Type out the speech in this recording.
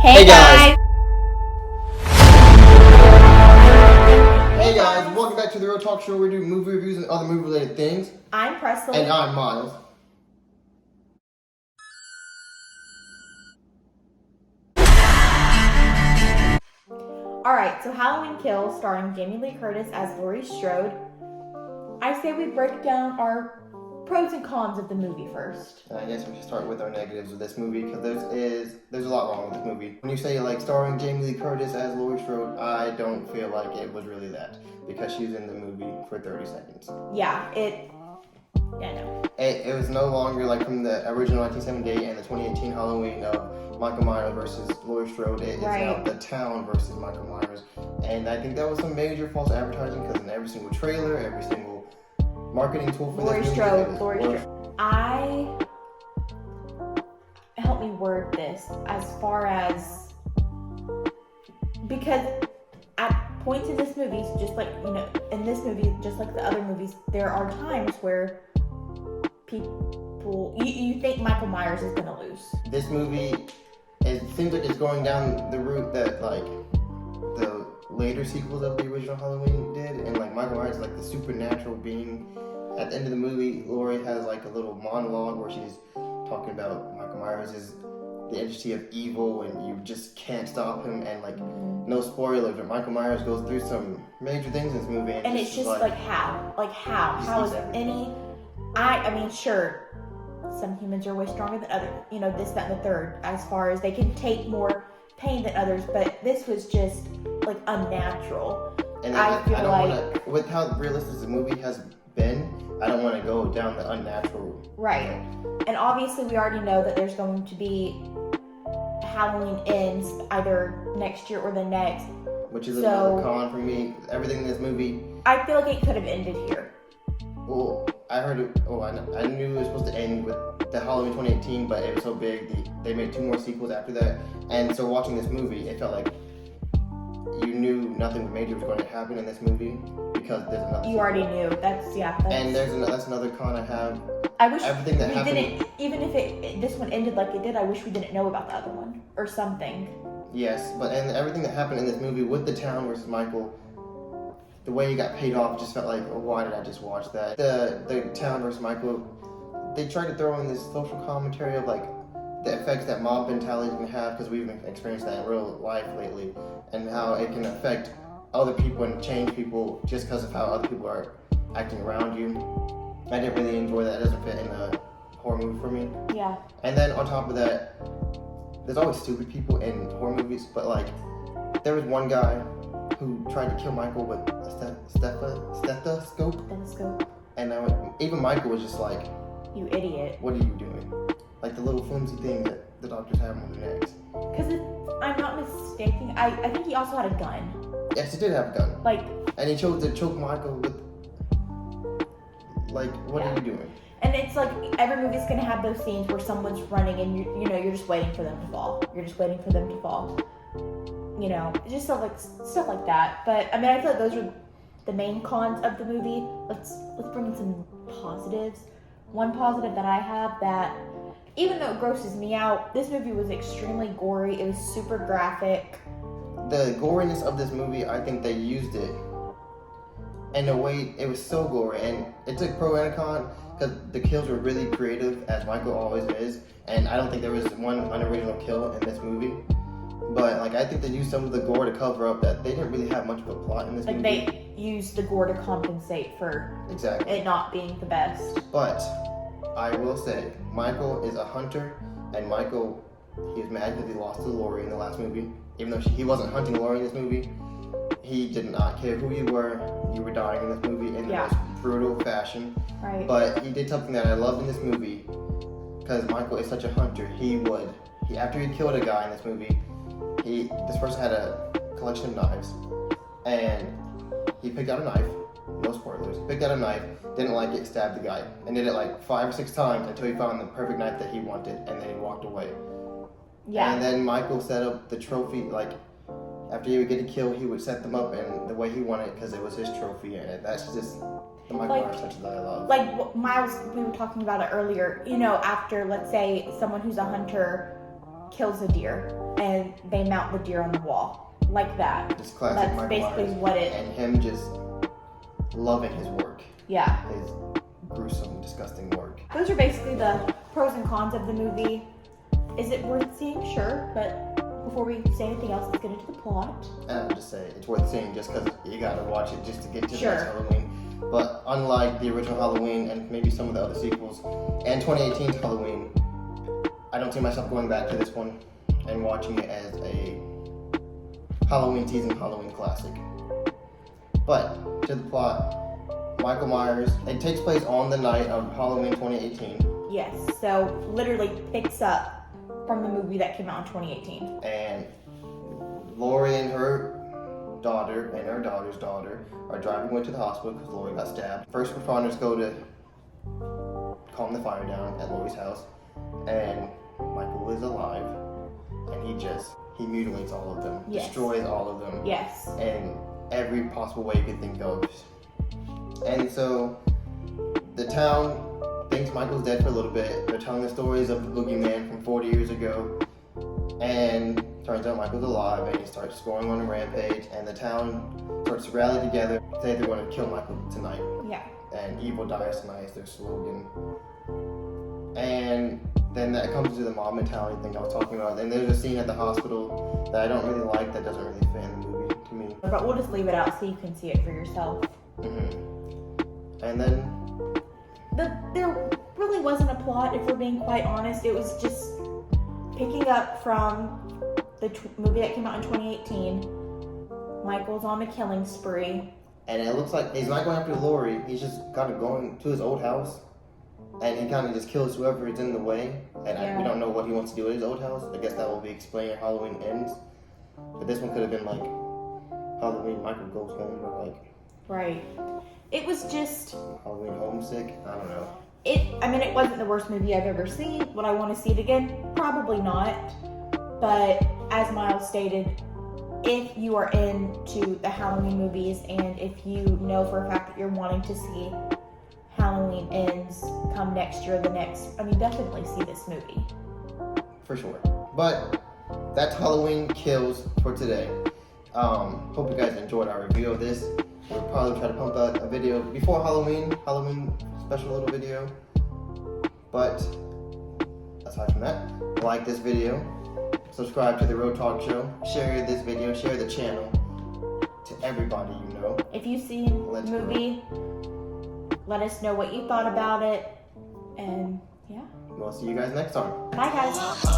Hey guys! Hey guys, welcome back to the Real Talk Show where we do movie reviews and other movie related things. I'm Presley. And I'm Miles. Alright, so Halloween Kills, starring Jamie Lee Curtis as Laurie Strode. I say we break down our pros and cons of the movie first. I guess we should start with our negatives of this movie because there's a lot wrong with this movie. When you say like starring Jamie Lee Curtis as Laurie Strode, I don't feel like it was really that because she's in the movie for 30 seconds. Yeah, no. It was no longer like from the original 1978 and the 2018 Halloween of Michael Myers versus Laurie Strode. It is now the town versus Michael Myers. And I think that was some major false advertising because in every single trailer, every single marketing tool for Laurie this movie. Laurie Strode. Help me word this as far as, because at points in this movie, just like, in this movie, just like the other movies, there are times where people, you think Michael Myers is gonna lose. This movie, it seems like it's going down the route that like the later sequels of the original Halloween did, and like Michael Myers is like the supernatural being. At the end of the movie, Laurie has like a little monologue where she's talking about Michael Myers is the entity of evil and you just can't stop him, and like no spoilers, but Michael Myers goes through some major things in this movie, and it's just like how is any? I mean, sure, some humans are way stronger than others, this, that, and the third, as far as they can take more pain than others, but this was just like unnatural. And I don't want to, with how realistic the movie has been, I don't want to go down the unnatural. Right. And obviously we already know that there's going to be Halloween Ends either next year or the next. Which is another con for me. Everything in this movie, I feel like it could have ended here. Well, I heard it. Oh, I knew it was supposed to end with the Halloween 2018, but it was so big. They made 2 more sequels after that. And so watching this movie, it felt like you knew nothing major was going to happen in this movie because there's another. You sequel. Already knew. And that's another con I have. I wish everything that happened. Even if this one ended like it did, I wish we didn't know about the other one or something. Yes, and everything that happened in this movie with the town versus Michael, the way he got paid off just felt like, oh, why did I just watch that? The town versus Michael, they tried to throw in this social commentary of like the effects that mob mentality can have, because we've experienced that in real life lately, and how it can affect other people and change people just because of how other people are acting around you. I didn't really enjoy that. It doesn't fit in a horror movie for me. Yeah. And then on top of that, there's always stupid people in horror movies, but like there was one guy who tried to kill Michael with a stethoscope. And even Michael was just like, you idiot. What are you doing? Like the little flimsy thing that the doctors have on their necks. Because if I'm not mistaken, I think he also had a gun. Yes, he did have a gun. Like, and he chose to choke Michael with, like, what are you doing? And it's like every movie's gonna have those scenes where someone's running and you're just waiting for them to fall. You're just waiting for them to fall. Just stuff like that. But I mean, I feel like those are the main cons of the movie. Let's bring in some positives. One positive that I have, that even though it grosses me out, this movie was extremely gory. It was super graphic. The goriness of this movie, I think they used it in a way. It was so gory, and it took pro and con because the kills were really creative, as Michael always is. And I don't think there was one unoriginal kill in this movie. But like, I think they used some of the gore to cover up that they didn't really have much of a plot in this movie. Like they used the gore to compensate for it not being the best. But I will say, Michael is a hunter, and Michael, he was mad because he lost to Laurie in the last movie. Even though he wasn't hunting Laurie in this movie, he did not care who you were dying in this movie in the most brutal fashion. Right. But he did something that I loved in this movie, because Michael is such a hunter. After he killed a guy in this movie, this person had a collection of knives, and he picked out a knife. No spoilers. Picked out a knife, didn't like it, stabbed the guy, and did it like 5 or 6 times until he found the perfect knife that he wanted, and then he walked away. Yeah. And then Michael set up the trophy, like after he would get a kill, he would set them up in the way he wanted because it was his trophy, and that's just the Michael Myers touch that I love. Like Miles, we were talking about it earlier. After, let's say, someone who's a hunter kills a deer, and they mount the deer on the wall like that. Just classic That's Michael basically Myers. what it. And him just loving his work. Yeah. His gruesome, disgusting work. Those are basically the pros and cons of the movie. Is it worth seeing? Sure, but before we say anything else, let's get into the plot. And I'll just say it's worth seeing just because you gotta watch it just to get to Sure. the next Halloween. But unlike the original Halloween and maybe some of the other sequels and 2018's Halloween, I don't see myself going back to this one and watching it as a Halloween season Halloween classic. But to the plot, Michael Myers, it takes place on the night of Halloween 2018. Yes, so literally picks up from the movie that came out in 2018. And Lori and her daughter and her daughter's daughter are driving away to the hospital because Lori got stabbed. First responders go to calm the fire down at Lori's house, and Michael is alive, and he mutilates all of them, Yes. destroys all of them, Yes. in every possible way you could think of. And so the town thinks Michael's dead for a little bit. They're telling the stories of the boogeyman from 40 years ago, and turns out Michael's alive, and he starts going on a rampage, and the town starts to rally together, say they're going to kill Michael tonight. Yeah. And evil dies tonight is their slogan. And then that comes to the mob mentality thing I was talking about. And there's a scene at the hospital that I don't really like, that doesn't really fit in the movie to me. But we'll just leave it out so you can see it for yourself. And then There really wasn't a plot, if we're being quite honest. It was just picking up from the movie that came out in 2018. Michael's on a killing spree. and it looks like he's not going after Lori, he's just kind of going to his old house, and he kind of just kills whoever is in the way. And we don't know what he wants to do at his old house. I guess that will be explained when Halloween ends. But this one could have been like Halloween Michael goes home, or like Right. It was just Halloween homesick. I don't know. it wasn't the worst movie I've ever seen. Would I want to see it again? Probably not. But as Miles stated, if you are into the Halloween movies, and if you know for a fact that you're wanting to see Halloween Ends come next year or the next, definitely see this movie. For sure. But that's Halloween Kills for today. Hope you guys enjoyed our review of this. We'll probably try to pump out a video before Halloween special little video. But aside from that, like this video, subscribe to the Road Talk Show, share this video, share the channel to everybody you know. If you've seen the movie, let us know what you thought about it. And yeah. We'll see you guys next time. Bye guys.